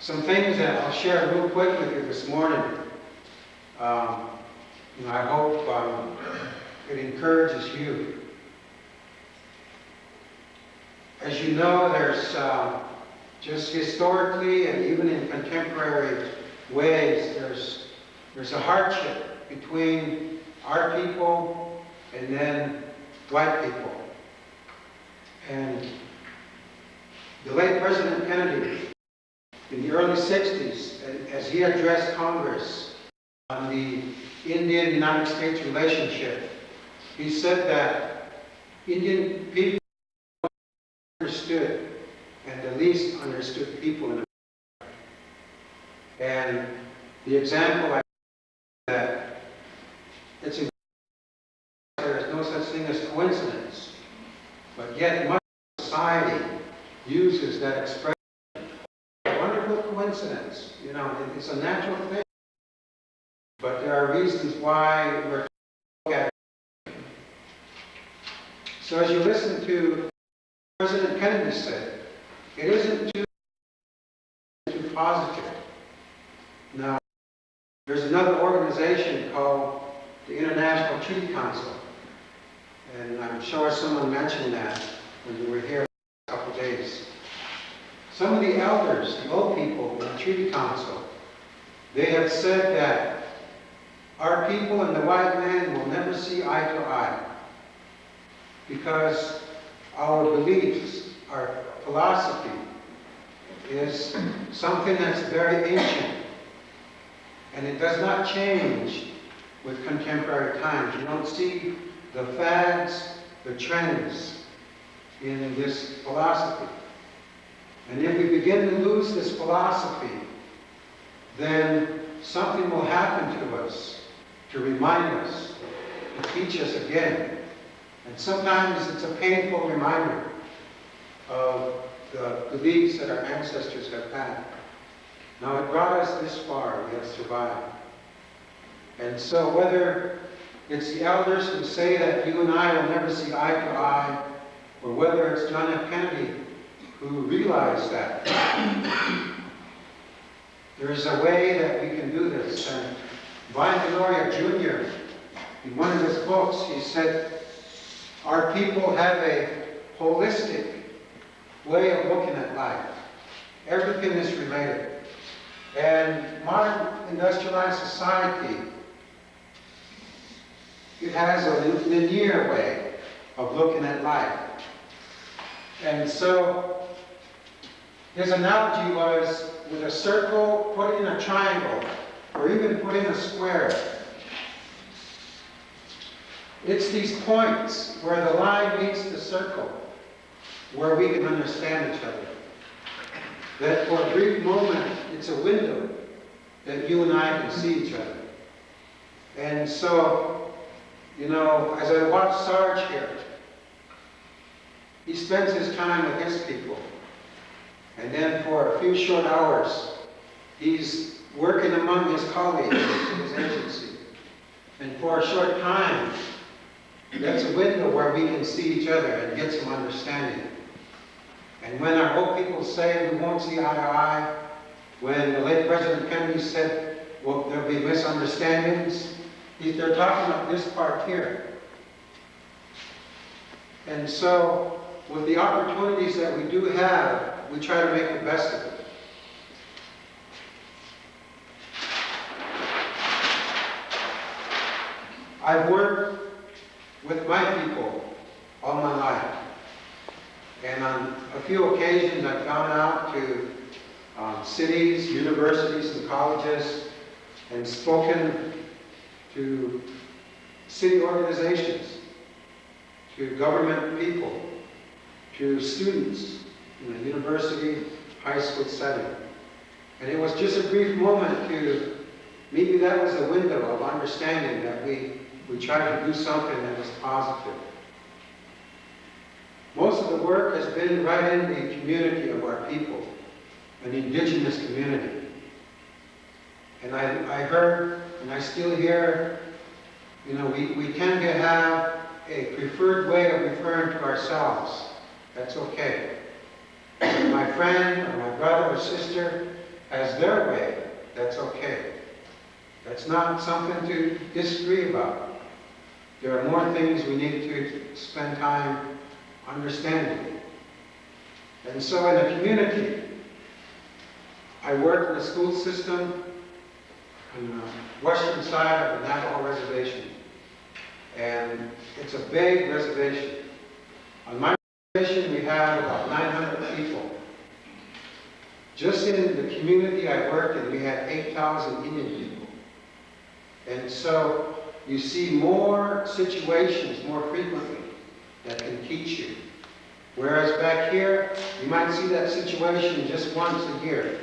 Some things that I'll share real quick with you this morning. I hope it encourages you. As you know, there's just historically and even in contemporary ways, there's a hardship between our people and then white people. And the late President Kennedy, in the early 60s, as he addressed Congress on the Indian-United States relationship, he said that Indian people understood, and the least understood people in America. And the example I that it's there is no such thing as coincidence, but yet much of society uses that expression. Wonderful coincidence, it's a natural thing. But there are reasons why we're looking at it. So as you listen to President Kennedy said, it isn't too positive. Now, there's another organization called the International Treaty Council, and I'm sure someone mentioned that when you were here a couple days. Some of the elders, the old people in the Treaty Council, they have said that our people and the white man will never see eye to eye because our beliefs, our philosophy is something that's very ancient, and it does not change with contemporary times. You don't see the fads, the trends in this philosophy. And if we begin to lose this philosophy, then something will happen to us to remind us, to teach us again. And sometimes it's a painful reminder of the beliefs that our ancestors have had. Now it brought us this far, we have survived. And so whether it's the elders who say that you and I will never see eye to eye, or whether it's John F. Kennedy who realized that there's a way that we can do this. And Vine Deloria Jr., in one of his books, he said, our people have a holistic way of looking at life. Everything is related. And modern industrialized society, it has a linear way of looking at life. And so his analogy was with a circle, put in a triangle, or even put in a square. It's these points where the line meets the circle where we can understand each other. That for a brief moment, it's a window that you and I can see each other. And so, as I watch Sarge here, he spends his time with his people. And then for a few short hours, he's working among his colleagues in his agency. And for a short time, that's a window where we can see each other and get some understanding. And when our old people say we won't see eye to eye, when the late President Kennedy said, well, there'll be misunderstandings, they're talking about this part here. And so, with the opportunities that we do have, we try to make the best of it. I've worked with my people all my life. And on a few occasions, I've gone out to cities, universities, and colleges and spoken to city organizations, to government people, to students in the university, high school setting. And it was just a brief moment to, maybe that was a window of understanding that we tried to do something that was positive. Most of the work has been right in the community of our people, an indigenous community. And I heard, and I still hear, we tend to have a preferred way of referring to ourselves. That's okay. My friend or my brother or sister, has their way, that's okay. That's not something to disagree about. There are more things we need to spend time understanding. And so in the community, I work in the school system on the western side of the Navajo Reservation. And it's a big reservation. On my reservation, we have about 900 people. Just in the community I worked in, we had 8,000 Indian people. And so you see more situations more frequently that can teach you. Whereas back here, you might see that situation just once a year.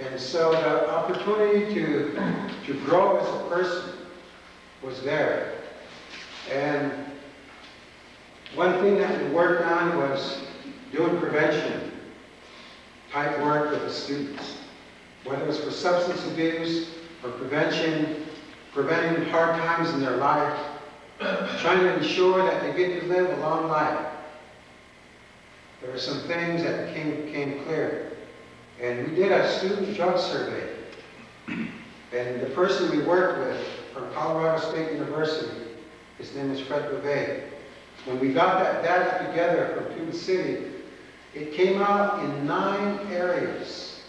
And so the opportunity to grow as a person was there. And one thing that we worked on was doing prevention type work with the students, whether it was for substance abuse or preventing hard times in their life, trying to ensure that they get to live a long life. There were some things that became clear. And we did a student drug survey. And the person we worked with from Colorado State University, his name is Fred Bowen. When we got that data together from Tuba City, it came out in 9 areas.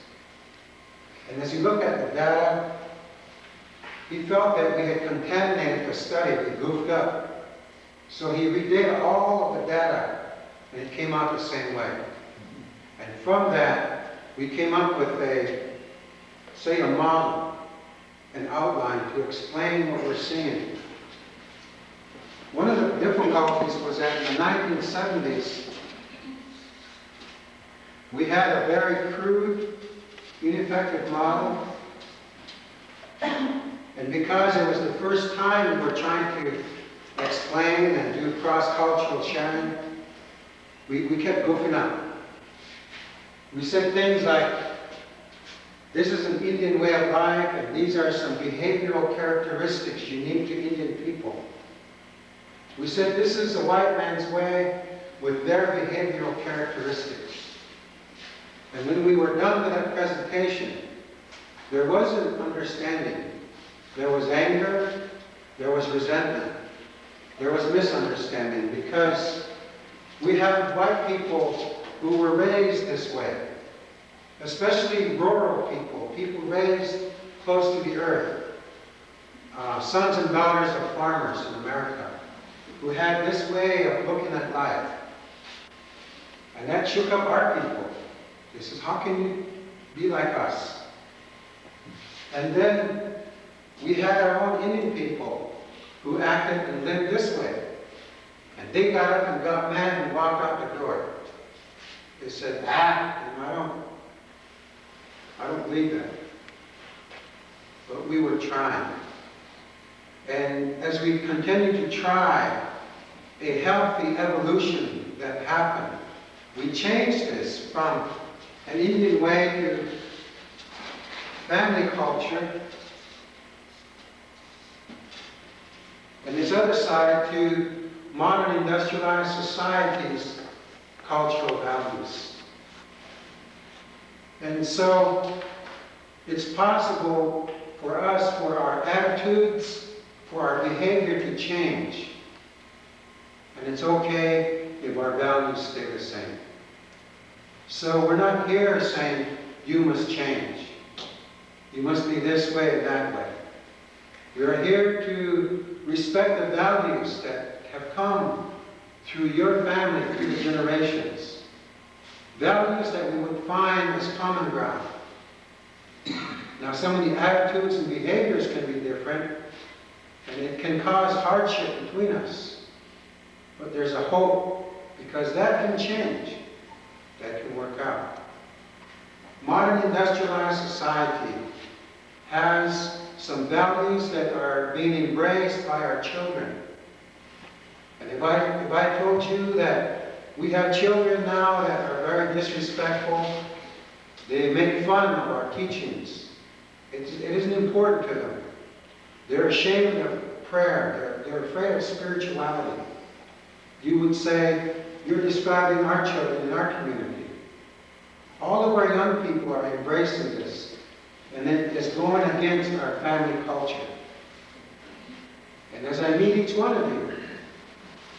And as you look at the data, he felt that we had contaminated the study, we goofed up. So he redid all of the data, and it came out the same way. And from that, we came up with a model, an outline to explain what we're seeing. One of the difficulties was that in the 1970s, we had a very crude, ineffective model. And because it was the first time we were trying to explain and do cross-cultural sharing, we kept goofing up. We said things like, this is an Indian way of life, and these are some behavioral characteristics unique to Indian people. We said this is a white man's way with their behavioral characteristics. And when we were done with that presentation, there wasn't understanding. There was anger, there was resentment, there was misunderstanding, because we have white people who were raised this way, especially rural people, people raised close to the earth, sons and daughters of farmers in America, who had this way of looking at life. And that shook up our people. They said, how can you be like us? And then we had our own Indian people who acted and lived this way. And they got up and got mad and walked out the door. They said, I don't believe that. But we were trying. And as we continued to try a healthy evolution that happened, we changed this from an Indian way to family culture, and this other side to modern industrialized society's cultural values. And so it's possible for us, for our attitudes, for our behavior to change. And it's okay if our values stay the same. So we're not here saying, you must change. You must be this way and that way. We are here to respect the values that have come through your family, through the generations. Values that we would find as common ground. Now, some of the attitudes and behaviors can be different, and it can cause hardship between us. But there's a hope, because that can change. That can work out. Modern industrialized society has some values that are being embraced by our children. And if I told you that we have children now that are very disrespectful, they make fun of our teachings. It isn't important to them. They're ashamed of prayer. They're afraid of spirituality. You would say, you're describing our children in our community. All of our young people are embracing this, and it is going against our family culture. And as I meet each one of you,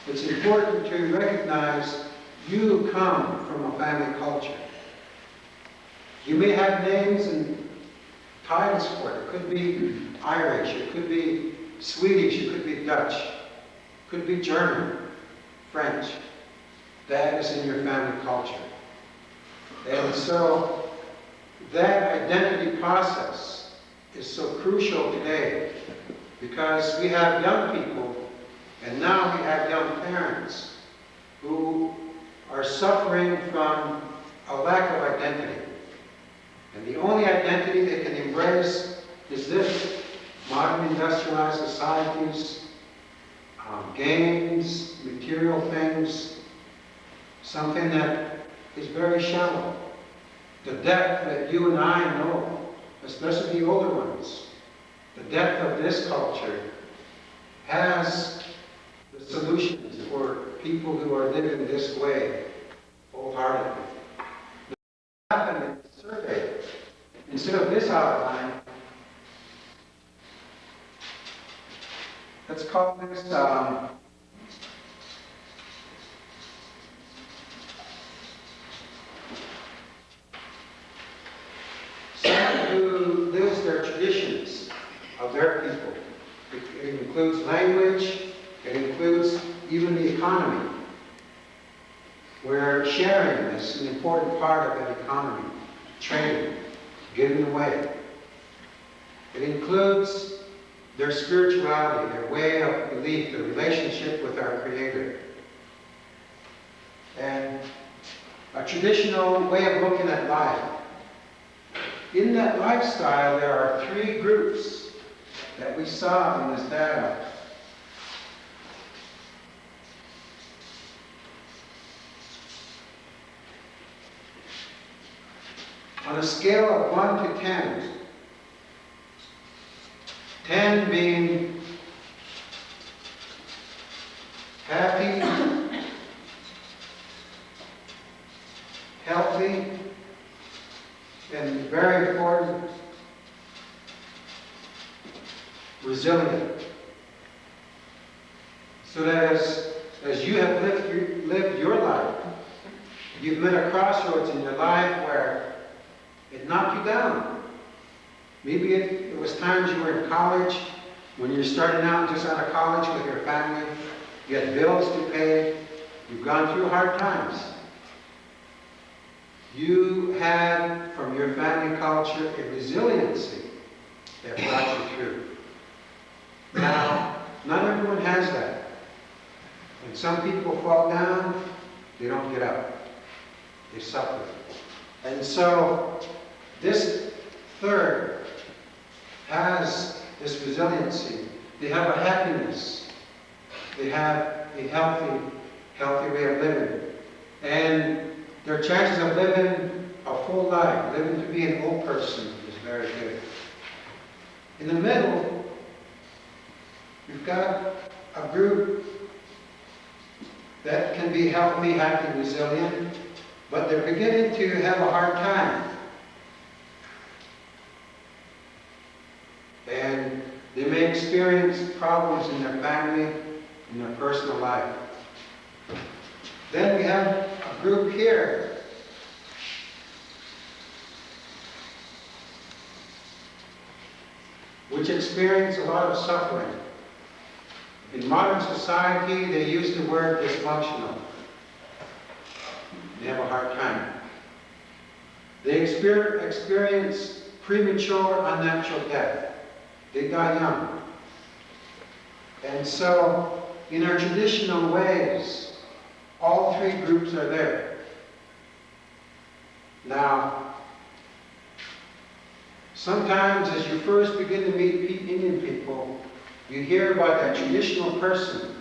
it's important to recognize you come from a family culture. You may have names and titles for it. It could be Irish, it could be Swedish, it could be Dutch, it could be German, French. That is in your family culture. And so that identity process is so crucial today, because we have young people, and now we have young parents who are suffering from a lack of identity. And the only identity they can embrace is this: modern industrialized societies, games, material things, something that is very shallow. The depth that you and I know, especially the older ones, the depth of this culture has the solutions for people who are living this way wholeheartedly. What happened in the survey, instead of this outline, let's call this someone who lives their traditions of their people. It includes language, it includes even the economy, where sharing is an important part of that economy, trading, giving away. It includes their spirituality, their way of belief, their relationship with our Creator. And a traditional way of looking at life. In that lifestyle, there are three groups that we saw in this data. On a scale of 1 to 10, 10 being happy, healthy, and very important, resilient. So that as you have lived your life, you've met a crossroads in your life where it knocked you down. Maybe it was times you were in college, when you're starting out just out of college with your family, you had bills to pay, you've gone through hard times. You had, from your family culture, a resiliency that brought you through. Now, not everyone has that. When some people fall down, they don't get up. They suffer. And so, this third has this resiliency. They have a happiness. They have a healthy way of living. And their chances of living a full life, living to be an old person, is very good. In the middle, you've got a group that can be healthy, happy, resilient, but they're beginning to have a hard time. And they may experience problems in their family, in their personal life. Then we have a group here which experience a lot of suffering. In modern society, they use the word dysfunctional. They have a hard time. They experience premature, unnatural death. They die young. And so, in our traditional ways, all three groups are there. Now, sometimes as you first begin to meet Indian people, you hear about that traditional person.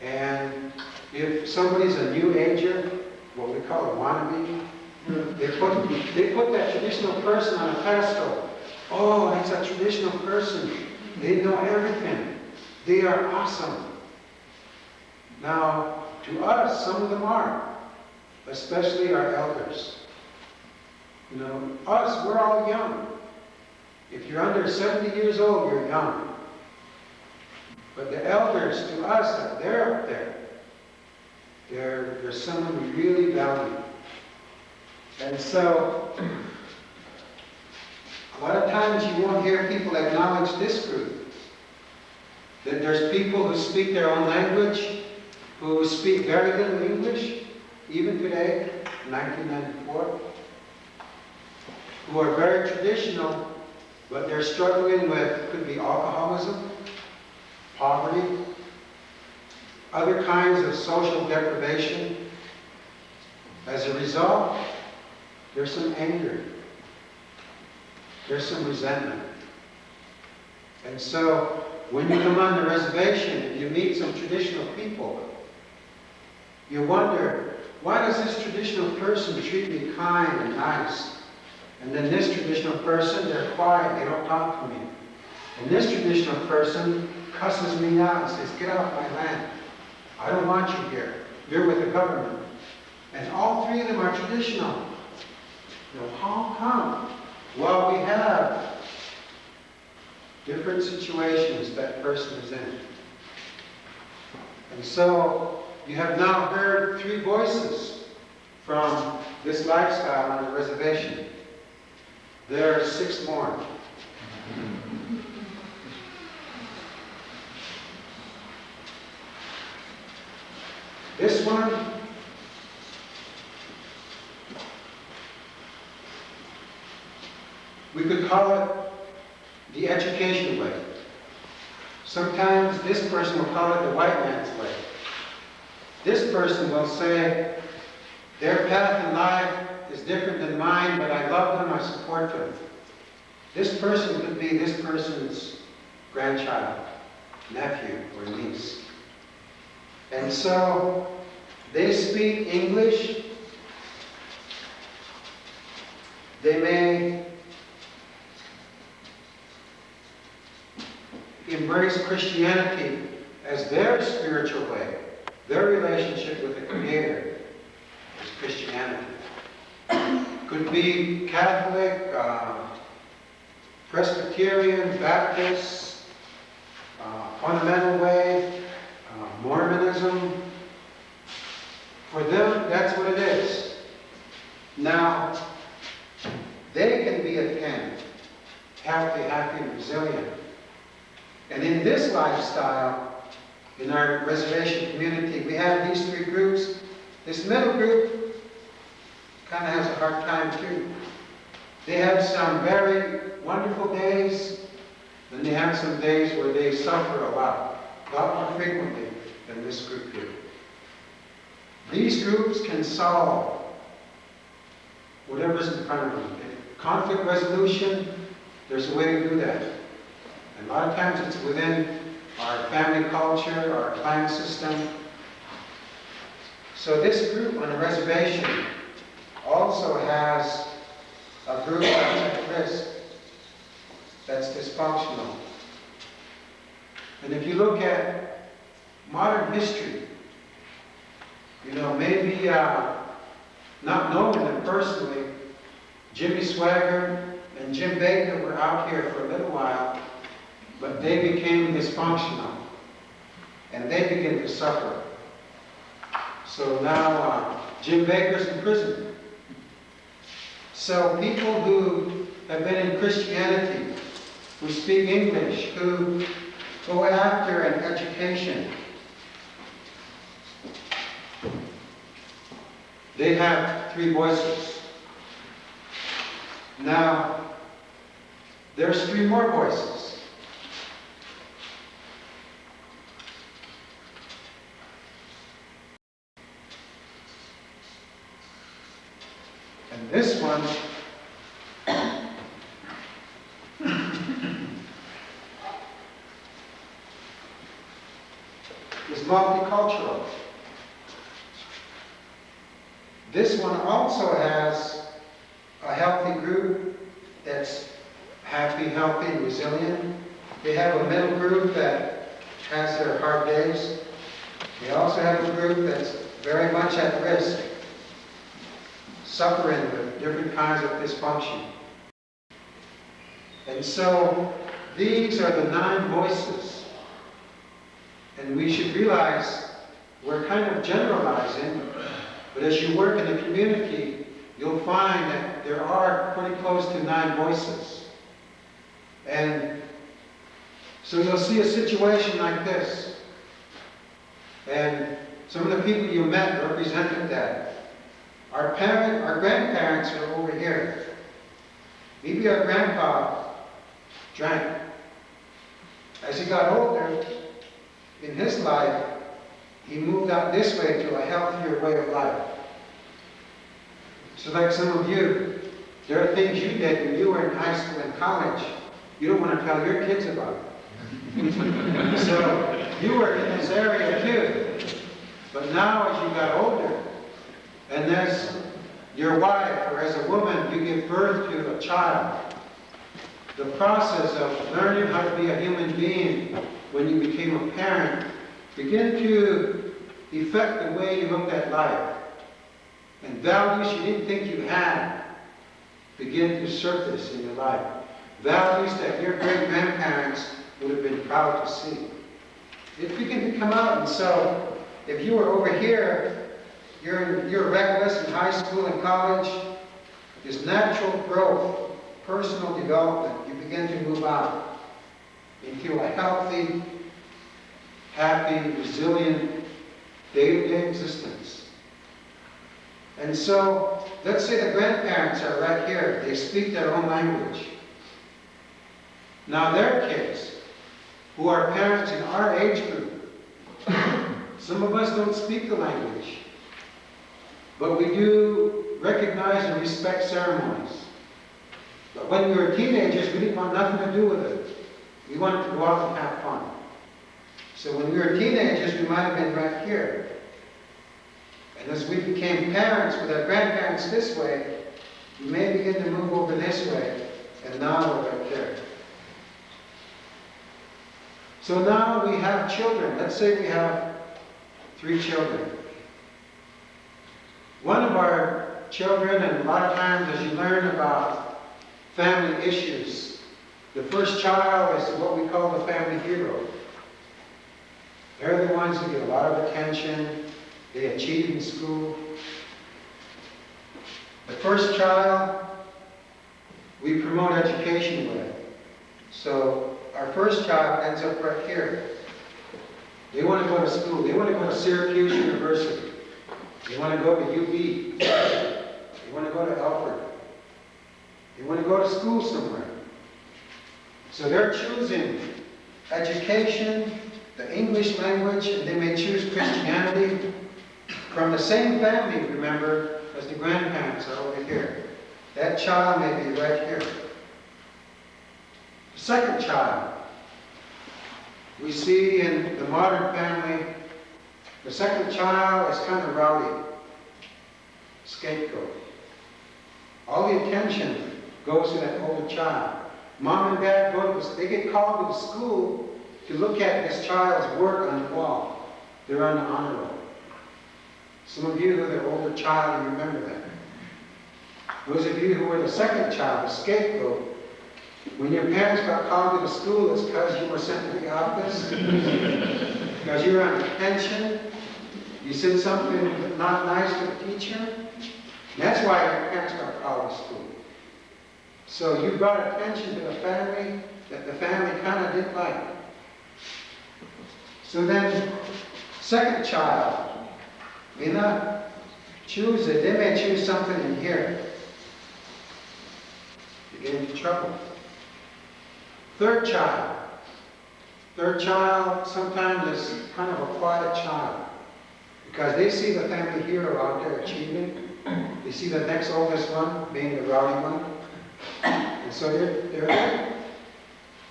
And if somebody's a new ager, what we call a wannabe, they put that traditional person on a pedestal. Oh, that's a traditional person. They know everything. They are awesome. Now, to us, some of them are, especially our elders. You know, us, we're all young. If you're under 70 years old, you're young. But the elders, to us, they're up there. They're someone we really value. And so, a lot of times you won't hear people acknowledge this group. That there's people who speak their own language, who speak very little English, even today, in 1994, who are very traditional, but they're struggling with, could be alcoholism, poverty, other kinds of social deprivation. As a result, there's some anger. There's some resentment. And so, when you come on the reservation and you meet some traditional people, you wonder, why does this traditional person treat me kind and nice? And then this traditional person, they're quiet, they don't talk to me. And this traditional person cusses me out and says, get off my land. I don't want you here. You're with the government. And all three of them are traditional. You know, how come? Well, we have different situations that person is in. And so, you have now heard three voices from this lifestyle on the reservation. There are 6 more. This one, we could call it the education way. Sometimes this person will call it the white man's way. This person will say, their path in life is different than mine, but I love them, I support them. This person could be this person's grandchild, nephew, or niece. And so, they speak English. They may embrace Christianity as their spiritual way. Their relationship with the Creator is Christianity. Could be Catholic, Presbyterian, Baptist, fundamental way, Mormonism. For them, that's what it is. Now, they can be a 10, healthy, happy, and resilient. And in this lifestyle, in our reservation community, we have these 3 groups. This middle group kind of has a hard time too. They have some very wonderful days, and they have some days where they suffer a lot more frequently than this group do. These groups can solve whatever's in front of them. Conflict resolution, there's a way to do that. And a lot of times it's within our family culture, our clan system. So this group on the reservation also has a group that's at risk, that's dysfunctional. And if you look at modern history, you know, maybe not knowing them personally, Jimmy Swaggart and Jim Baker were out here for a little while, but they became dysfunctional, and they began to suffer. So now Jim Baker's in prison. So people who have been in Christianity, who speak English, who go after an education, they have 3 voices. Now, there's 3 more voices. And this one is multicultural. This one also has a healthy group that's happy, healthy, and resilient. They have a middle group that has their hard days. They also have a group that's very much at risk. suffering with different kinds of dysfunction. And so these are the 9 voices. And we should realize we're kind of generalizing, but as you work in the community, you'll find that there are pretty close to 9 voices. And so you'll see a situation like this. And some of the people you met represented that. Our grandparents are over here. Maybe our grandpa drank. As he got older, in his life, he moved out this way to a healthier way of life. So like some of you, there are things you did when you were in high school and college you don't want to tell your kids about it. So you were in this area too. But now as you got older, and as your wife or as a woman, you give birth to a child, the process of learning how to be a human being when you became a parent began to affect the way you looked at life. And values you didn't think you had begin to surface in your life. Values that your great-grandparents would have been proud to see. It began to come out. And so if you were over here, you're reckless in high school and college, this natural growth, personal development, you begin to move out into a healthy, happy, resilient, day-to-day existence. And so, let's say the grandparents are right here. They speak their own language. Now their kids, who are parents in our age group, some of us don't speak the language, but we do recognize and respect ceremonies. But when we were teenagers, we didn't want nothing to do with it. We wanted to go out and have fun. So when we were teenagers, we might have been right here. And as we became parents with our grandparents this way, we may begin to move over this way, and now we're right there. So now we have children. Let's say we have 3 children. One of our children, and a lot of times as you learn about family issues, the first child is what we call the family hero. They're the ones who get a lot of attention. They achieve in school. The first child, we promote education with. So our first child ends up right here. They want to go to school. They want to go to Syracuse University. They want to go to UB. They want to go to Alfred. They want to go to school somewhere. So they're choosing education, the English language, and they may choose Christianity from the same family, remember, as the grandparents are over here. That child may be right here. The second child, we see in the modern family, the second child is kind of rowdy, scapegoat. All the attention goes to that older child. Mom and dad they get called to the school to look at this child's work on the wall. They're on the honor roll. Some of you who are the older child, you remember that. Those of you who were the second child, the scapegoat, when your parents got called to the school, it's because you were sent to the office, because you were on detention, you said something not nice to the teacher. That's why your parents got called to school. So you brought attention to the family that the family kind of didn't like. So then, second child may not choose it. They may choose something in here. You get into trouble. Third child. Third child sometimes is kind of a quiet child because they see the family hero out there achieving. They see the next oldest one being the rowdy one. And so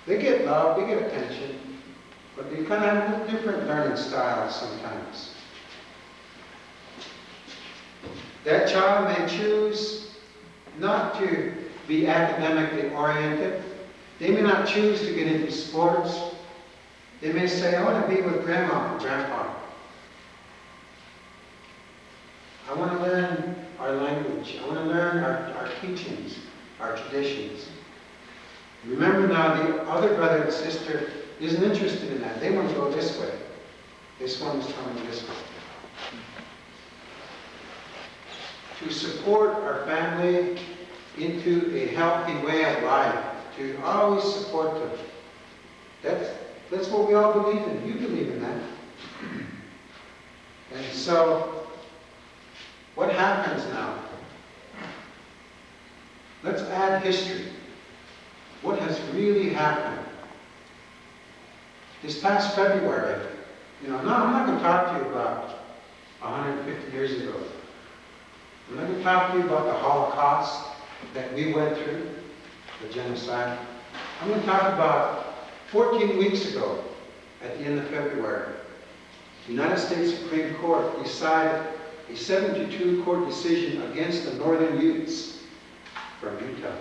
they get love, they get attention, but they kind of have different learning styles sometimes. That child may choose not to be academically oriented. They may not choose to get into sports. They may say, I want to be with grandma and grandpa. I want to learn our language. language. I want to learn our teachings, our traditions. Remember now, the other brother and sister isn't interested in that. They want to go this way. This one is coming this way. To support our family into a healthy way of life, to always support them. That's what we all believe in. You believe in that. And so, what happens now? Let's add history. What has really happened? This past February, no, I'm not going to talk to you about 150 years ago. I'm not going to talk to you about the Holocaust that we went through, the genocide. I'm going to talk about 14 weeks ago, at the end of February, the United States Supreme Court decided a 7-2 court decision against the Northern Utes from Utah.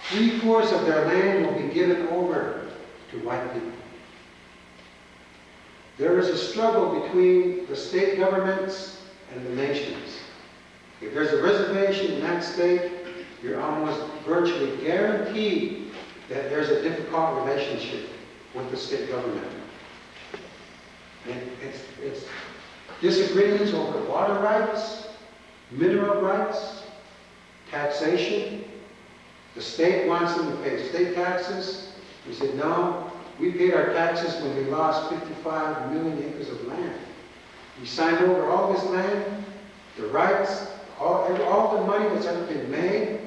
3/4 of their land will be given over to white people. There is a struggle between the state governments and the nations. If there's a reservation in that state, you're almost virtually guaranteed that there's a difficult relationship with the state government. And it's disagreements over water rights, mineral rights, taxation. The state wants them to pay state taxes. We said, no, we paid our taxes when we lost 55 million acres of land. We signed over all this land, the rights, all the money that's ever been made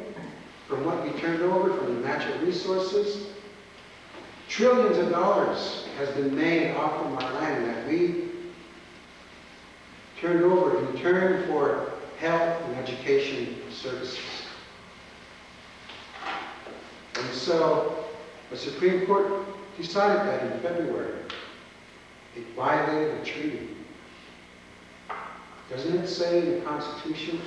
from what we turned over from the natural resources. Trillions of dollars has been made off of our land that we turned over in return for health and education services. And so the Supreme Court decided that in February. It violated the treaty. Doesn't it say in the Constitution,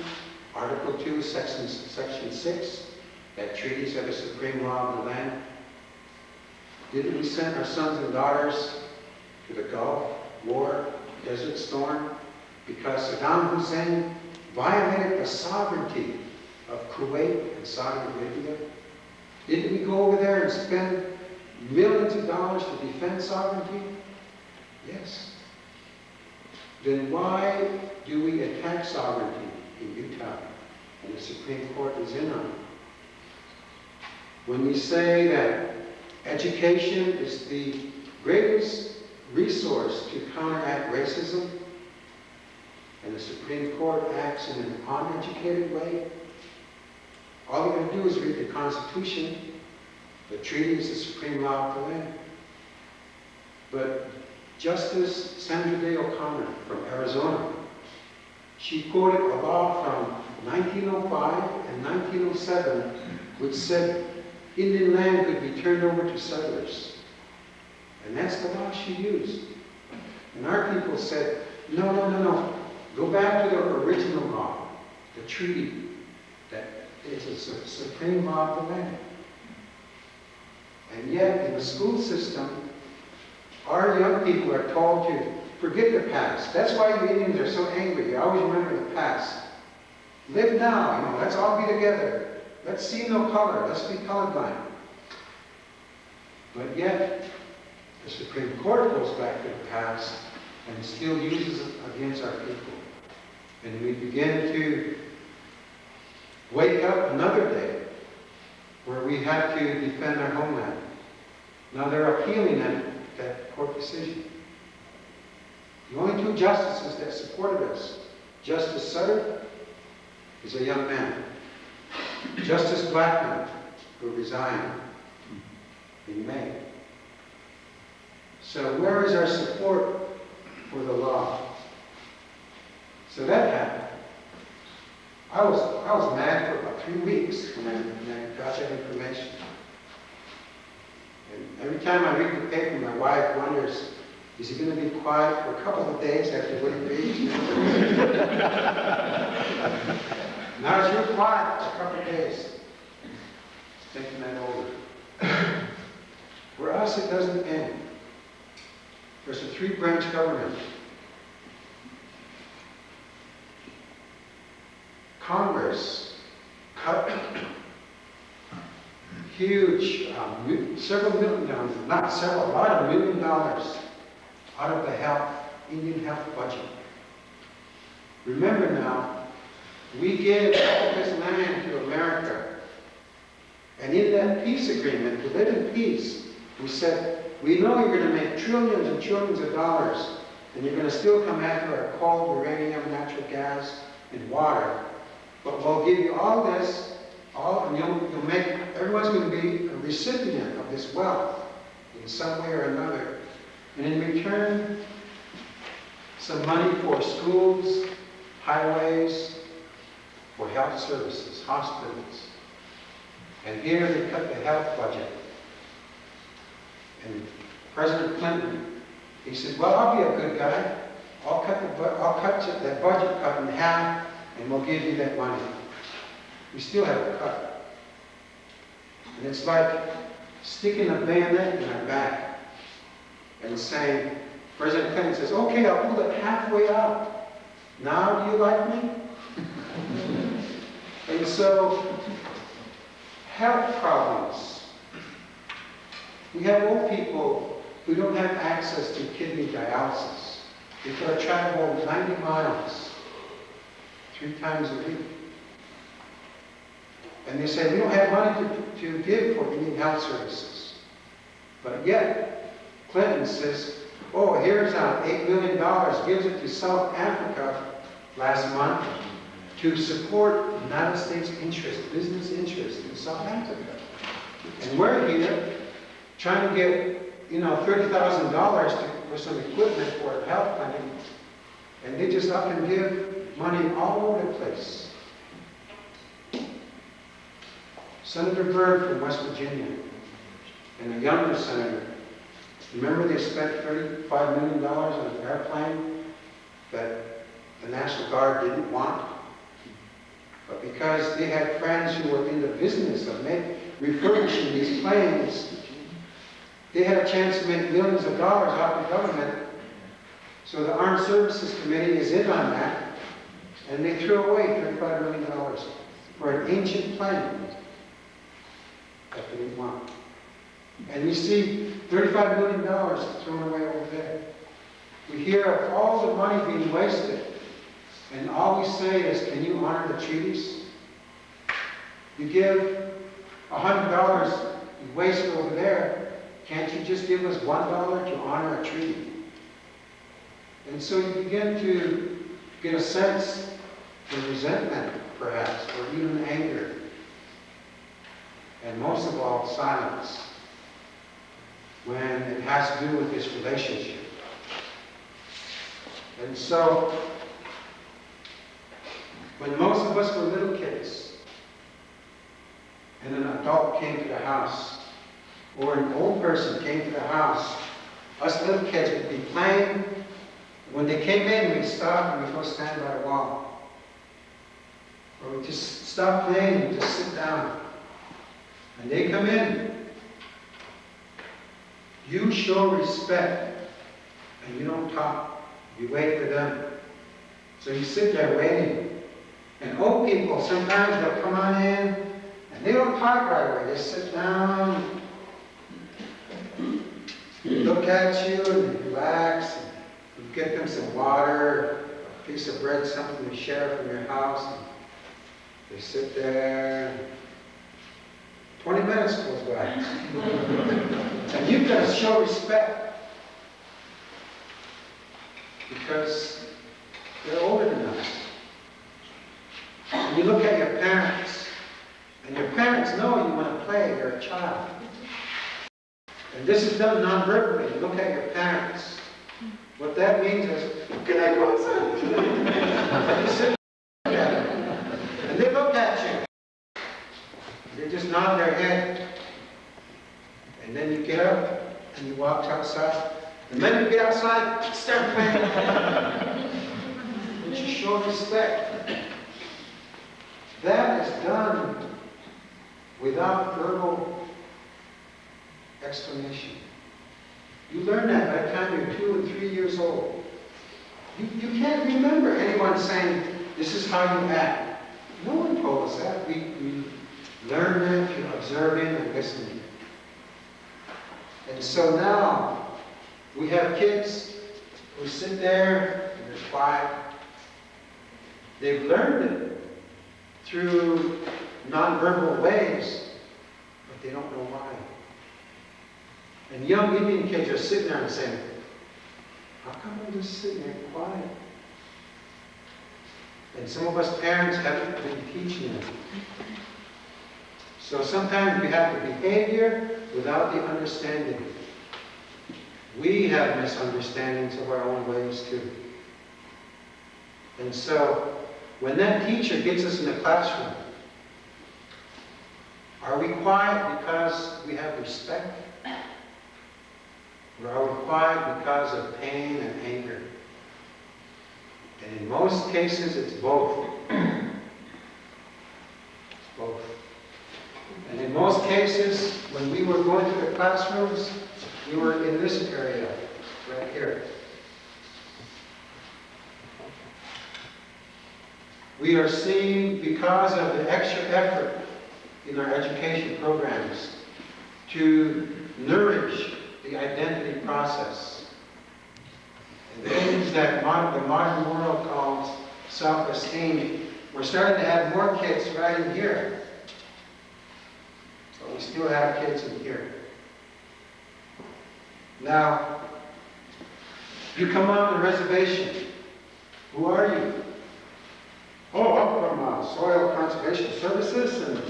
Article 2, Section 6, that treaties are the supreme law of the land? Didn't we send our sons and daughters to the Gulf War, Desert Storm, because Saddam Hussein violated the sovereignty of Kuwait and Saudi Arabia? Didn't we go over there and spend millions of dollars to defend sovereignty? Yes. Then why do we attack sovereignty in Utah? And the Supreme Court is in on it. When we say that education is the greatest resource to counteract racism, and the Supreme Court acts in an uneducated way, all you got to do is read the Constitution. The treaty is the supreme law of the land. But Justice Sandra Day O'Connor from Arizona, she quoted a law from 1905 and 1907 which said Indian land could be turned over to settlers. And that's the law she used. And our people said, no. Go back to the original law, the treaty, that is the supreme law of the land. And yet, in the school system, our young people are told to forget the past. That's why you Indians are so angry. You always remember the past. Live now, let's all be together. Let's see no color. Let's be colorblind. But yet, the Supreme Court goes back to the past and still uses it against our people. And we begin to wake up another day where we have to defend our homeland. Now they're appealing that court decision. The only two justices that supported us, Justice Sutter is a young man. Justice Blackmun, who resigned in May. So where is our support for the law? So that happened. I was mad for about 3 weeks when I got that information. And every time I read the paper, my wife wonders, is he going to be quiet for a couple of days after what he reads? Now it's real quiet for a couple of days. Thinking that over. For us, it doesn't end. There's a 3-branch government. Congress cut huge, several million dollars, not several, a lot of $1 million out of the Indian health budget. Remember now, we gave all this land to America. And in that peace agreement, to live in peace, we said, we know you're going to make trillions and trillions of dollars, and you're going to still come after our coal, uranium, natural gas, and water. But we'll give you all this, and you'll make, everyone's going to be a recipient of this wealth in some way or another. And in return, some money for schools, highways, for health services, hospitals. And here they cut the health budget. And President Clinton, he said, well, I'll be a good guy. I'll cut that budget cut in half, and we'll give you that money. We still have a cut. And it's like sticking a bayonet in our back and saying, President Clinton says, okay, I'll pull it halfway out. Now do you like me? And so, health problems. We have old people who don't have access to kidney dialysis. They've got to travel 90 miles 3 times a week. And they say, we don't have money to give for Indian health services. But yet, Clinton says, oh, here's $8 million, gives it to South Africa last month to support United States interest, business interest in South Africa. And we're here trying to get, $30,000 for some equipment for a health clinic, and they just up and give money all over the place. Senator Byrd from West Virginia, and a younger senator, remember they spent $35 million on an airplane that the National Guard didn't want? But because they had friends who were in the business of refurbishing these planes, they had a chance to make millions of dollars off the government. So the Armed Services Committee is in on that, and they threw away $35 million for an ancient plane that they didn't want. And we see $35 million thrown away over there. We hear of all the money being wasted, and all we say is, can you honor the treaties? You give $100 you waste over there, can't you just give us $1 to honor a treaty? And so you begin to get a sense of resentment, perhaps, or even anger. And most of all, silence, when it has to do with this relationship. And so, when most of us were little kids, and an adult came to the house, or an old person came to the house, us little kids would be playing. When they came in, we'd stop and we'd go stand by the wall. Or we'd just stop playing and just sit down. And they come in. You show respect, and you don't talk. You wait for them. So you sit there waiting. And old people, sometimes they'll come on in, and they don't talk right away. They sit down, look at you, and relax. And you get them some water, a piece of bread, something to share from your house. And they sit there. 20 minutes goes by. And you've got to show respect because they're older than us. And you look at your parents, and your parents know you want to play, you're a child. And this is done non-verbally. You look at your parents. What that means is, can I go outside? You sit and look at them. And they look at you. They just nod their head. And then you get up and you walk outside. The minute you get outside, start playing. And you show respect. That is done without verbal explanation. You learn that by the time you're 2 and 3 years old. You can't remember anyone saying, this is how you act. No one told us that. We learned it through observing and listening. And so now, we have kids who sit there and they're quiet. They've learned it through nonverbal ways, but they don't know why. And young Indian kids are sitting there and saying, how come I'm just sitting there quiet? And some of us parents haven't been teaching them. So sometimes we have the behavior without the understanding. We have misunderstandings of our own ways too. And so, when that teacher gets us in the classroom, are we quiet because we have respect? Or are we quiet because of pain and anger? And in most cases, it's both. It's both. And in most cases, when we were going to the classrooms, we were in this area, right here. We are seeing, because of the extra effort in our education programs to nourish the identity process, and things that the modern world calls self-esteem, we're starting to have more kids right in here. But we still have kids in here. Now, you come on the reservation. Who are you? Oh, I'm from Soil Conservation Services, and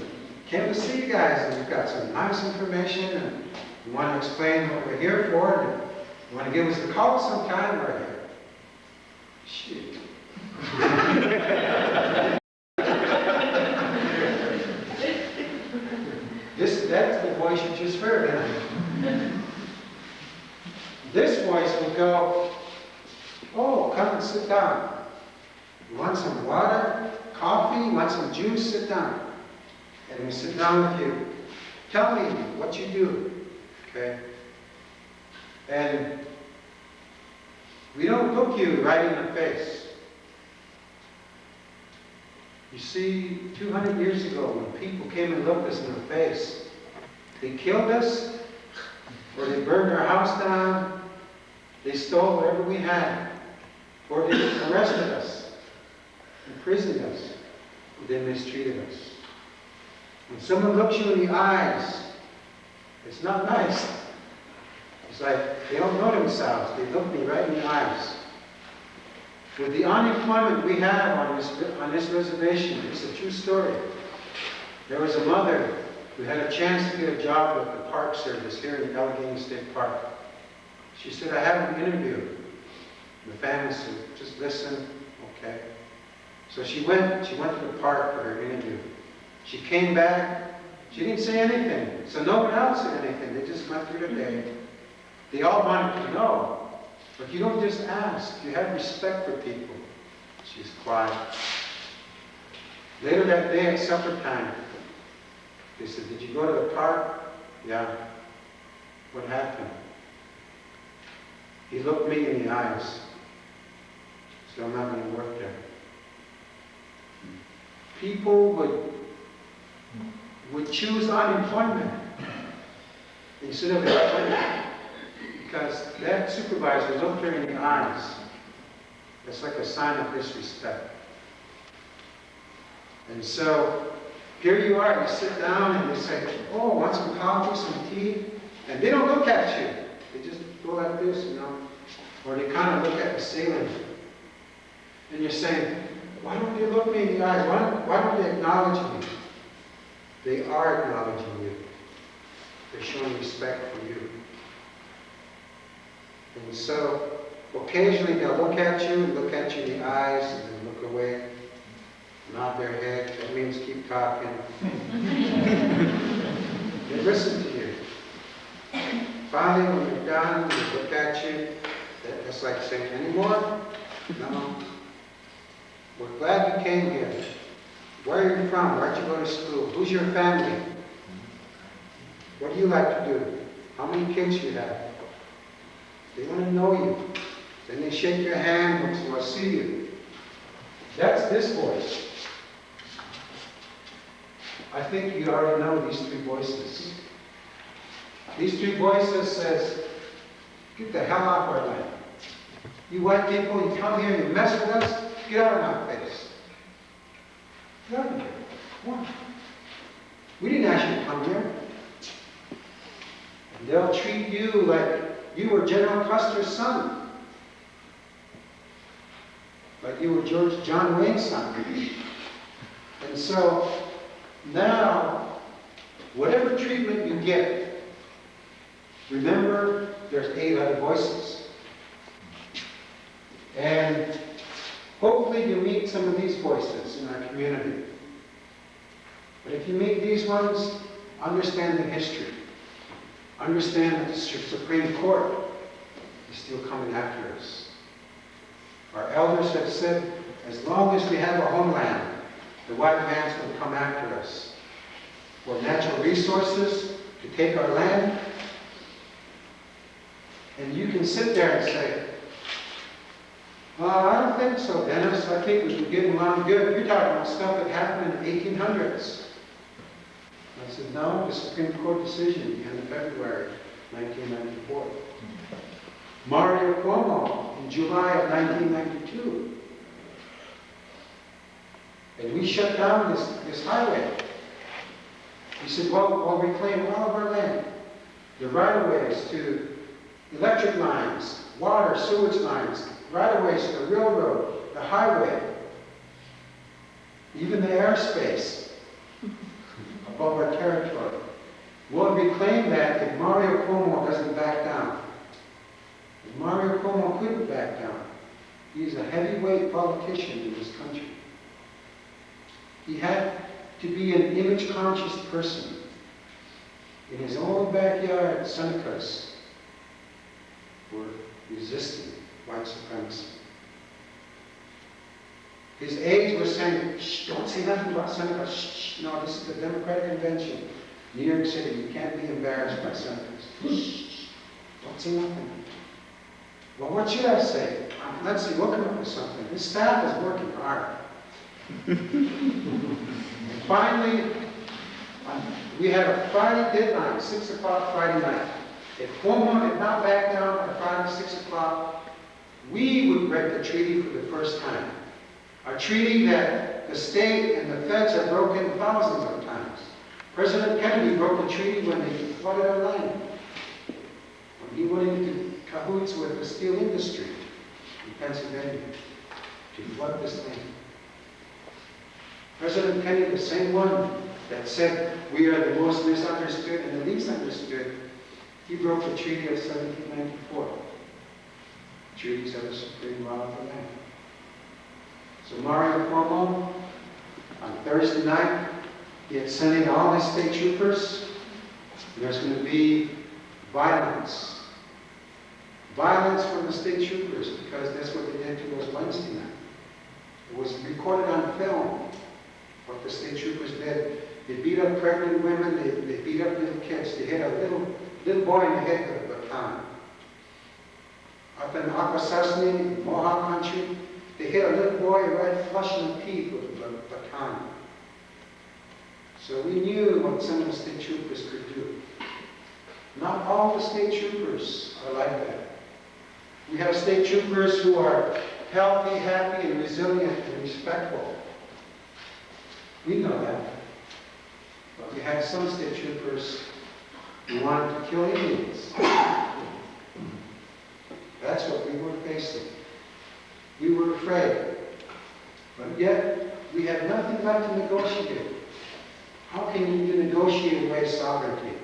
came to see you guys, and you've got some nice information, and you want to explain what we're here for, and you want to give us a call sometime, we're here. Shoot. That's the voice you just heard, isn't it? This voice would go, oh, come and sit down. You want some water, coffee, you want some juice, sit down. And we sit down with you. Tell me what you do, okay? And we don't look you right in the face. You see, 200 years ago, when people came and looked us in the face, they killed us, or they burned our house down, they stole whatever we had, or they arrested us, imprisoned us, or they mistreated us. When someone looks you in the eyes, it's not nice. It's like they don't know themselves. They look me right in the eyes. With the unemployment we have on this reservation, it's a true story. There was a mother who had a chance to get a job with the Park Service here in Allegheny State Park. She said, I have an interview. And the family said, just listen, okay. So she went to the park for her interview. She came back, she didn't say anything. So no one else said anything. They just went through the day. They all wanted to know. But you don't just ask. You have respect for people. She's quiet. Later that day at supper time, they said, did you go to the park? Yeah. What happened? He looked me in the eyes. So I'm not going to work there. People would choose unemployment instead of employment because that supervisor looked her in the eyes. It's like a sign of disrespect. And so here you are, you sit down and they say, oh, want some coffee, some tea? And they don't look at you. They just go like this, you know. Or they kind of look at the ceiling. And you're saying, why don't they look me in the eyes? Why don't they acknowledge me? They are acknowledging you. They're showing respect for you. And so, occasionally they'll look at you in the eyes, and then look away, nod their head. That means keep talking. They listen to you. Finally, when you're done, they look at you. That's like saying, any more? No. We're glad you came here. Where are you from? Where'd you go to school? Who's your family? What do you like to do? How many kids you have? They want to know you. Then they shake your hand and say, I see you. That's this voice. I think you already know these three voices. These three voices says, get the hell off our land. You white people, you come here, you mess with us, get out of my face. Get out of here. Come on. We didn't ask you to come here. And they'll treat you like you were General Custer's son. Like you were John Wayne's son. And so, now, whatever treatment you get, remember there's 8 other voices. And hopefully you meet some of these voices in our community. But if you meet these ones, understand the history. Understand that the Supreme Court is still coming after us. Our elders have said, as long as we have a homeland, the white man's will come after us. For natural resources, to take our land. And you can sit there and say, I don't think so, Dennis. I think we can get along good. You're talking about stuff that happened in the 1800s. I said, no, the Supreme Court decision, the end of February 1994. Mario Cuomo in July of 1992. And we shut down this highway. He said, well, we'll reclaim all of our land. The right-of-ways to electric lines, water, sewage lines, right-of-ways to the railroad, the highway, even the airspace above our territory. We'll reclaim that if Mario Cuomo doesn't back down. If Mario Cuomo couldn't back down. He's a heavyweight politician in this country. He had to be an image-conscious person. In his own backyard, Senecas were resisting white supremacy. His aides were saying, shh, don't say nothing about Seneca. Shh, no, this is the Democratic Convention. New York City, you can't be embarrassed by Senecas. Shh, don't say nothing. Well, what should I say? Let's see, we'll come up with something. This staff is working hard. And finally, we had a Friday deadline, 6 o'clock Friday night. If Cuomo did not back down by Friday, 6 o'clock, we would break the treaty for the first time. A treaty that the state and the feds have broken thousands of times. President Kennedy broke the treaty when they flooded our land. When he went into cahoots with the steel industry in Pennsylvania to flood this land. President Kennedy, the same one that said we are the most misunderstood and the least understood, he broke the Treaty of 1794. Treaties are the supreme law of the land. So Mario Cuomo, on Thursday night, he is sending all his state troopers. There's going to be violence. Violence from the state troopers, because that's what they did to us Wednesday night. It was recorded on film, what the state troopers did. They beat up pregnant women, they beat up little kids. They hit a little boy in the head with a baton. Up in Akwesasne, Mohawk country, they hit a little boy right flush in the teeth with a baton. So we knew what some of the state troopers could do. Not all the state troopers are like that. We have state troopers who are healthy, happy, and resilient and respectful. We know that. But we had some state troopers who wanted to kill Indians. That's what we were facing. We were afraid. But yet, we had nothing left to negotiate. How can you negotiate away sovereignty?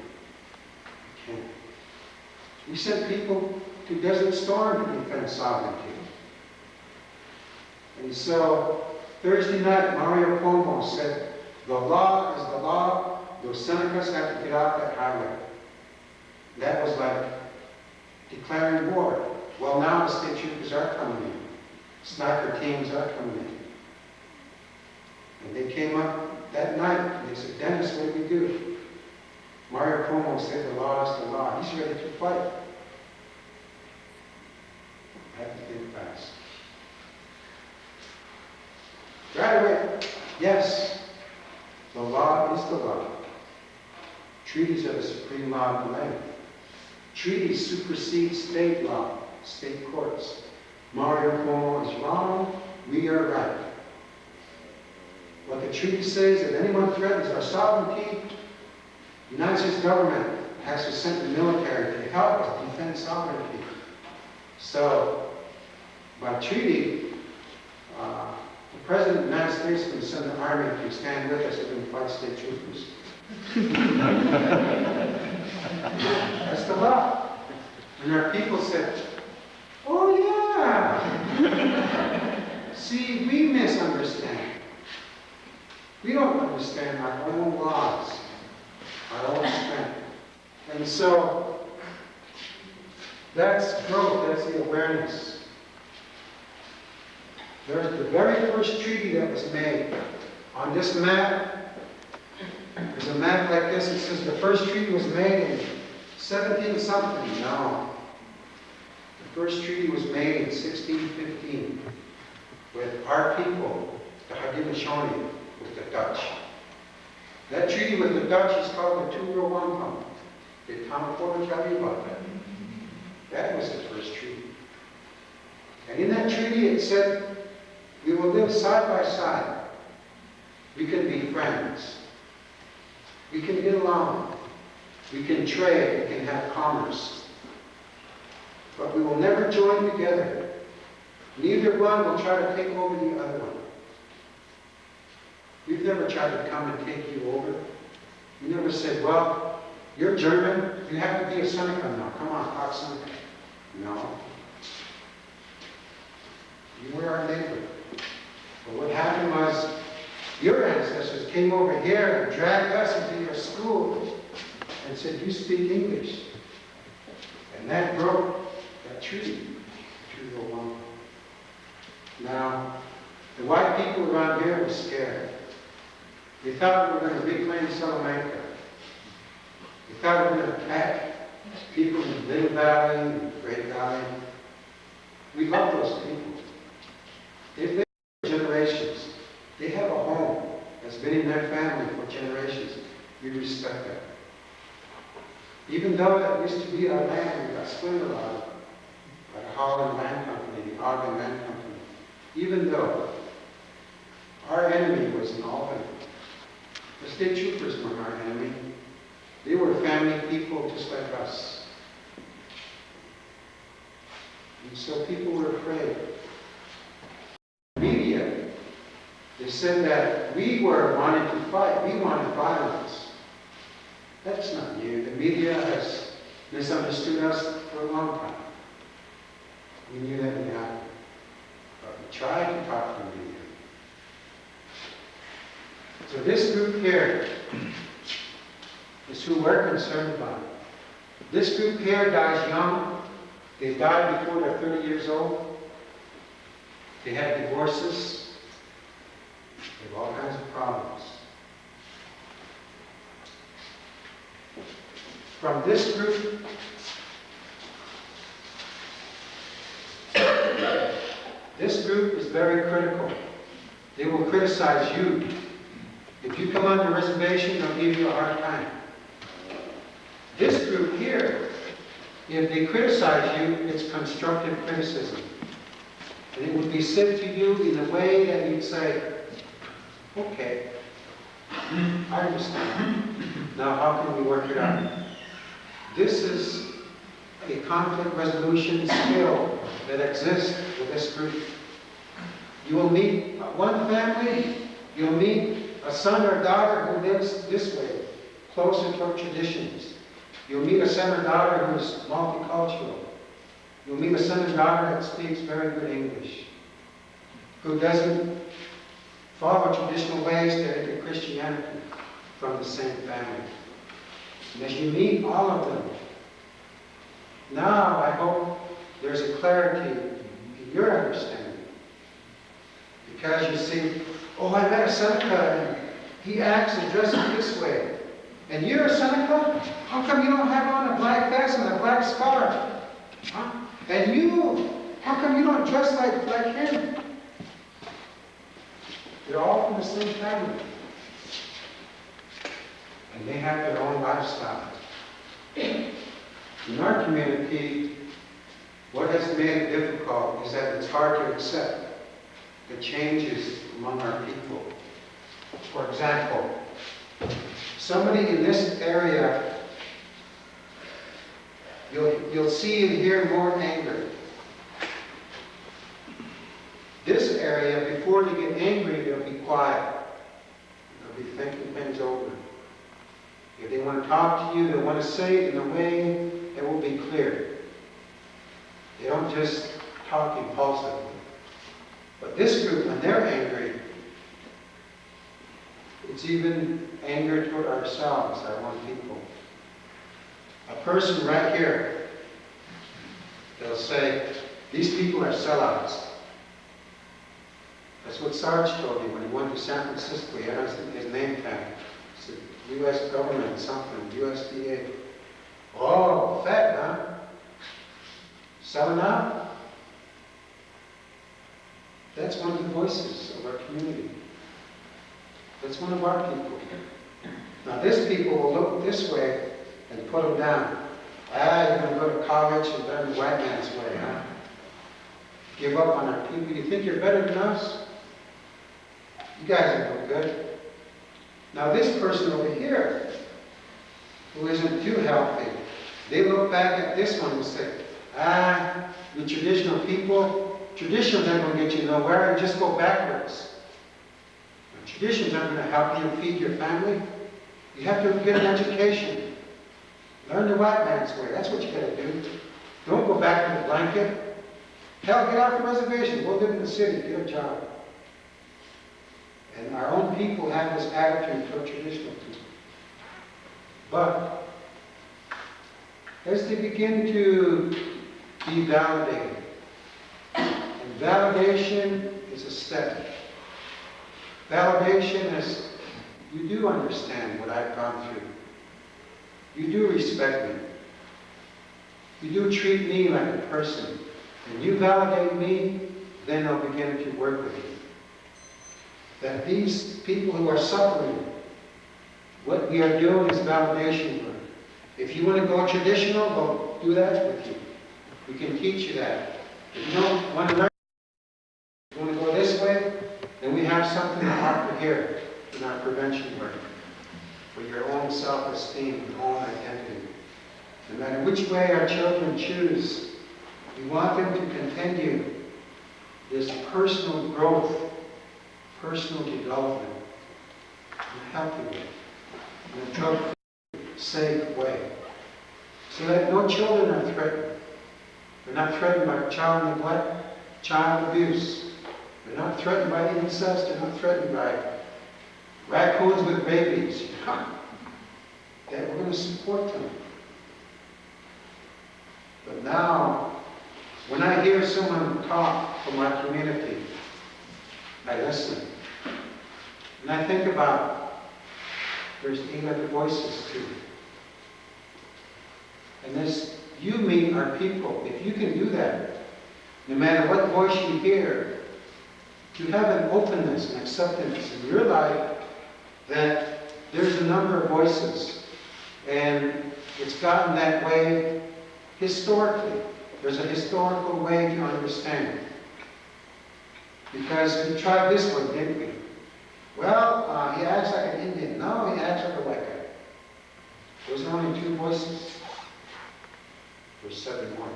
You can't. We sent people to Desert Storm to defend sovereignty. And so, Thursday night, Mario Cuomo said, the law is the law, those Senecas have to get off that highway. That was like declaring war. Well, now the state troopers are coming in. Sniper teams are coming in. And they came up that night and they said, Dennis, what do we do? Mario Cuomo said the law is the law. He's ready to fight. I have to think fast. Right away, yes, the law is the law. Treaties are the supreme law of the land. Treaties supersede state law, state courts. Mario Cuomo is wrong, we are right. What the treaty says, if anyone threatens our sovereignty, the United States government has to send the military to help us defend sovereignty. So, by treaty, the President of the United States can send the army to stand with us and fight state troopers. That's the law. And our people said, oh yeah! See, we misunderstand. We don't understand our own laws, our own strength. And so, that's growth, that's the awareness. There's the very first treaty that was made. On this map, there's a map like this. It says the first treaty was made in 17-something. No. The first treaty was made in 1615 with our people, the Haudenosaunee, with the Dutch. That treaty with the Dutch is called the Two-World Wampum. Did Tom Porter tell you about that? That was the first treaty. And in that treaty it said, we will live side by side. We can be friends. We can get along. We can trade. We can have commerce. But we will never join together. Neither one will try to take over the other one. We've never tried to come and take you over. We never said, well, you're German. You have to be a Seneca now. Come on, talk Seneca. No. You were our neighbor. But what happened was, your ancestors came over here and dragged us into your school and said, you speak English. And that broke that treaty. Now, the white people around here were scared. They thought we were going to reclaim Salamanca. They thought we were going to attack people in Little Valley and Great Valley. We love those people. They've lived for generations. They have a home that's been in their family for generations. We respect that. Even though that used to be our land, we got swindled out of it by the Holland Land Company, the Ogden Land Company. Even though our enemy was in Albany. The state troopers weren't our enemy. They were family people just like us. And so people were afraid. Media, they said that we were wanting to fight. We wanted violence. That's not new. The media has misunderstood us for a long time. We knew that would happen. But we tried to talk to the media. So this group here is who we're concerned about. This group here dies young. They died before they're 30 years old. They have divorces. They have all kinds of problems. From this group, this group is very critical. They will criticize you. If you come on the reservation, they'll give you a hard time. This group here, if they criticize you, it's constructive criticism. And it would be said to you in a way that you'd say, okay, I understand. Now how can we work it out? This is a conflict resolution skill that exists with this group. You will meet one family, you'll meet a son or daughter who lives this way, closer to our traditions. You'll meet a son or daughter who's multicultural. You'll meet a son or daughter that speaks very good English, who doesn't follow traditional ways that are into Christianity from the same family. And as you meet all of them, now I hope there's a clarity in your understanding. Because you see, oh, I met a Seneca and he acts and dresses this way. And you're a Seneca? How come you don't have on a black vest and a black scarf? Huh? And you, how come you don't dress like him? They're all from the same family. and they have their own lifestyle. In our community, what has made it difficult is that it's hard to accept the changes among our people. For example, somebody in this area, you'll see and hear more anger. This area, before they get angry, they'll be quiet. They'll be thinking things over. If they want to talk to you, they want to say it in a way that will be clear. They don't just talk impulsively. But this group, when they're angry, it's even anger toward ourselves, our own people. A person right here, they'll say, these people are sellouts. That's what Sarge told me when he went to San Francisco. He had his name tag. He said, U.S. government, something, USDA. Oh, Fed, huh? Selling out? That's one of the voices of our community. That's one of our people. Now, this people will look this way and put them down. You're going to go to college and learn the white man's way, huh? Give up on our people. You think you're better than us? You guys are no good. Now, this person over here, who isn't too healthy, they look back at this one and say, the traditional people, traditions aren't going to get you nowhere, and just go backwards. Traditions aren't going to help you feed your family. You have to get an education. Learn the white man's way. That's what you got to do. Don't go back to the blanket. Hell, get off the reservation. Go live in the city. Get a job. And our own people have this attitude toward traditional people. But as they begin to be validated, and validation is a step. Validation is, you do understand what I've gone through. You do respect me. You do treat me like a person. And you validate me, then I'll begin to work with you. That these people who are suffering, what we are doing is validation work. If you want to go traditional, we'll do that with you. We can teach you that. If you don't want to learn, you want to go this way, then we have something to offer here in our prevention work for your own self-esteem and own identity. No matter which way our children choose, we want them to continue this personal growth, personal development in a healthy way, in a drug-free, safe way, so that no children are threatened. They're not threatened by child neglect, child abuse. They're not threatened by incest. They're not threatened by raccoons with babies. That we're going to support them. But now, when I hear someone talk from our community, I listen. And I think about, there's 8 other voices too. And as you meet our people, if you can do that, no matter what voice you hear, you have an openness and acceptance in your life that there's a number of voices. And it's gotten that way historically. There's a historical way to understand it. Because we tried this one, didn't we? Well, he acts like an Indian. No, he acts like a white guy. There's only 2 voices. There's 7 more.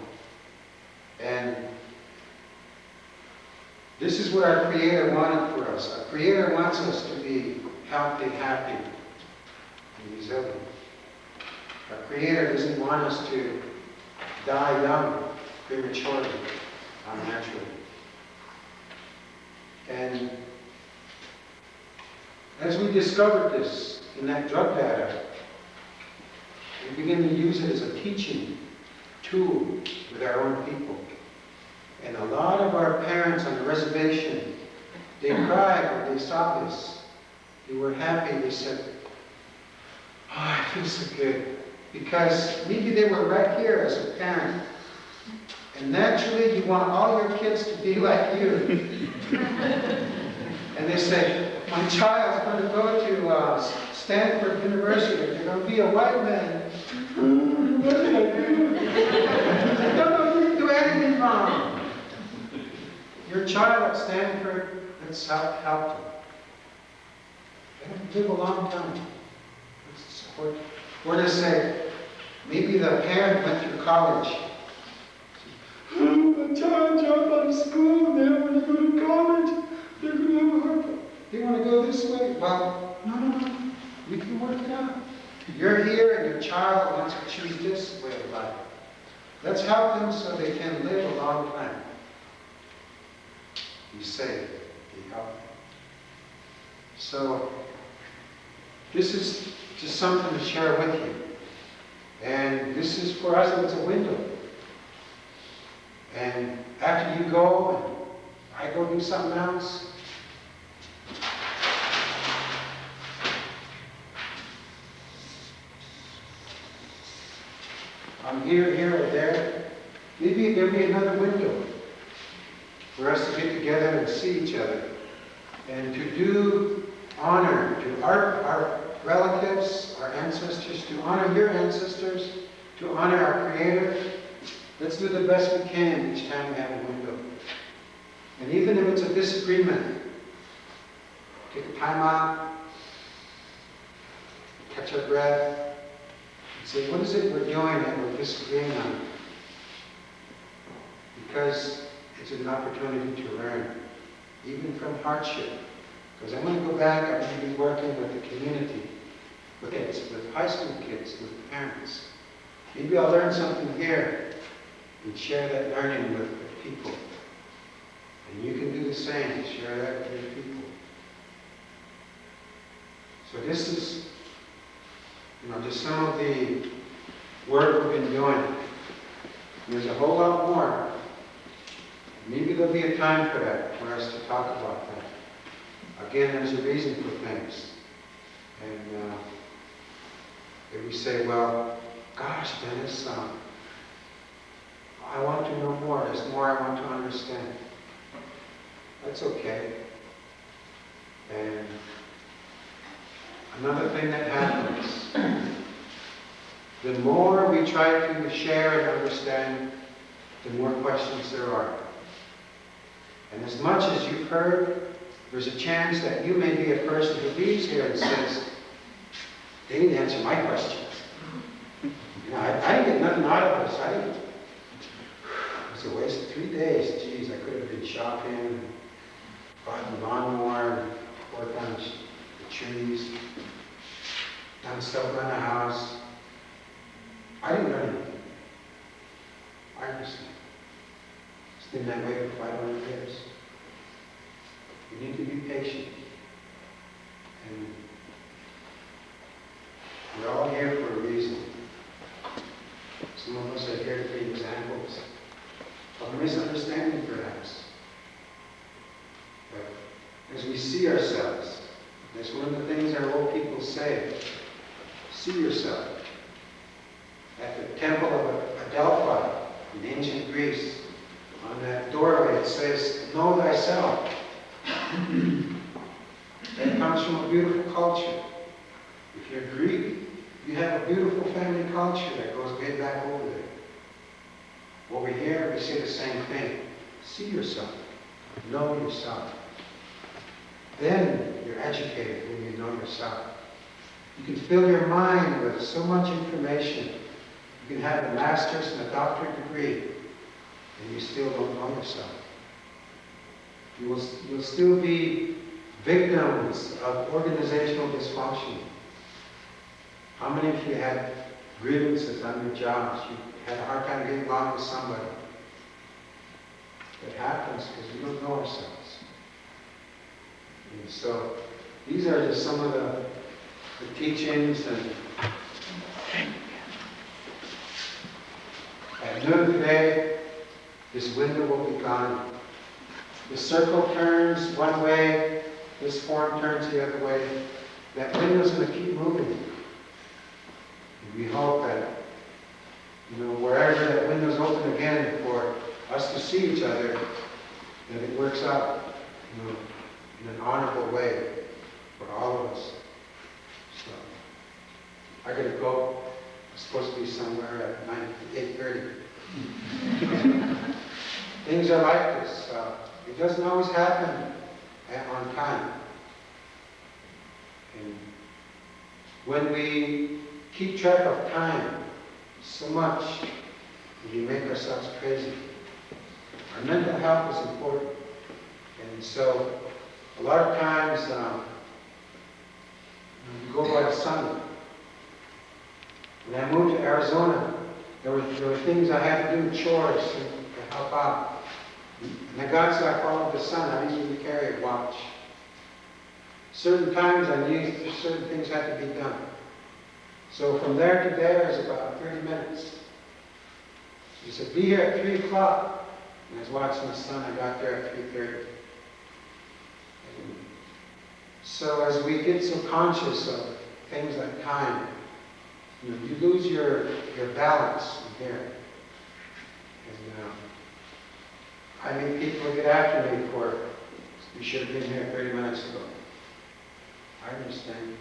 And this is what our Creator wanted for us. Our Creator wants us to be healthy, happy, and resilient. Our Creator doesn't want us to die young, prematurely, unnaturally. And as we discovered this in that drug data, we began to use it as a teaching tool with our own people. And a lot of our parents on the reservation, they cried when they saw this. They were happy. They said, oh, I feel so good. Because maybe they were right here as a parent. And naturally, you want all your kids to be like you. And they say, my child's going to go to Stanford University. They're going to be a white man. What did I do? I don't know if you do anything wrong. Your child at Stanford, let's help them. They live a long time. Let's support. Or to say, maybe the parent went through college. My child dropped out of school, and they don't want to go to college. They're going to have a hard time. They want to go this way. Well, no. We can work it out. You're here, and your child wants to choose this way of life. Let's help them so they can live a long time. Be safe, be healthy. So, this is just something to share with you. And this is, for us, it's a window. And after you go, and I go do something else, I'm here, or there, maybe there'll be another window for us to get together and see each other and to do honor to our relatives, our ancestors, to honor your ancestors, to honor our Creator. Let's do the best we can each time we have a window. And even if it's a disagreement, take a time out, catch our breath, and say, what is it we're doing that we're disagreeing on? Because it's an opportunity to learn, even from hardship. Because I'm going to go back, I'm going to be working with the community, with kids, with high school kids, with parents. Maybe I'll learn something here and share that learning with people. And you can do the same, share that with your people. So this is, just some of the work we've been doing. There's a whole lot more. Maybe there'll be a time for that, for us to talk about that. Again, there's a reason for things. And if we say, well, gosh, Dennis, I want to know more. There's more I want to understand. That's okay. And another thing that happens, the more we try to share and understand, the more questions there are. And as much as you've heard, there's a chance that you may be a person who leaves here and says, they need to answer my questions. I didn't get nothing out of this. It was a waste of 3 days. Geez, I could have been shopping, bought the lawnmower, worked on the trees, done stuff around the house. I didn't learn anything. I understand. It's been that way for 500 years. We need to be patient. And we're all here for a reason. Some of us are here to be examples of misunderstanding, perhaps. But as we see ourselves, that's one of the things our old people say. See yourself. At the temple of Delphi in ancient Greece, on that doorway it says, know thyself. That comes from a beautiful culture. If you're Greek, you have a beautiful family culture that goes way back over there. Over here, we say the same thing. See yourself. Know yourself. Then you're educated when you know yourself. You can fill your mind with so much information. You can have a master's and a doctorate degree, and you still don't know yourself. You'll still be victims of organizational dysfunction. How many of you had grievances on your jobs? You had a hard time getting along with somebody. It happens because we don't know ourselves. And so these are just some of the teachings. And at noon today, this window will be gone. The circle turns one way, this form turns the other way. That window's going to keep moving. And we hope that, wherever that window's open again for us to see each other, that it works out, in an honorable way. for all of us. So, I gotta go. I'm supposed to be somewhere at 8:30. Things are like this. It doesn't always happen on time. And when we keep track of time so much, we make ourselves crazy. Our mental health is important. And so, a lot of times, we go by the sun. When I moved to Arizona, there were things I had to do, chores to help out. And I got so I followed the sun. I didn't even carry a watch. Certain times I knew certain things had to be done. So from there to there is about 30 minutes. He said, be here at 3 o'clock. And I was watching the sun. I got there at 3:30. So as we get so conscious of things like time, you lose your balance in here. And I mean, people get after me for, you should have been here 30 minutes ago. I understand.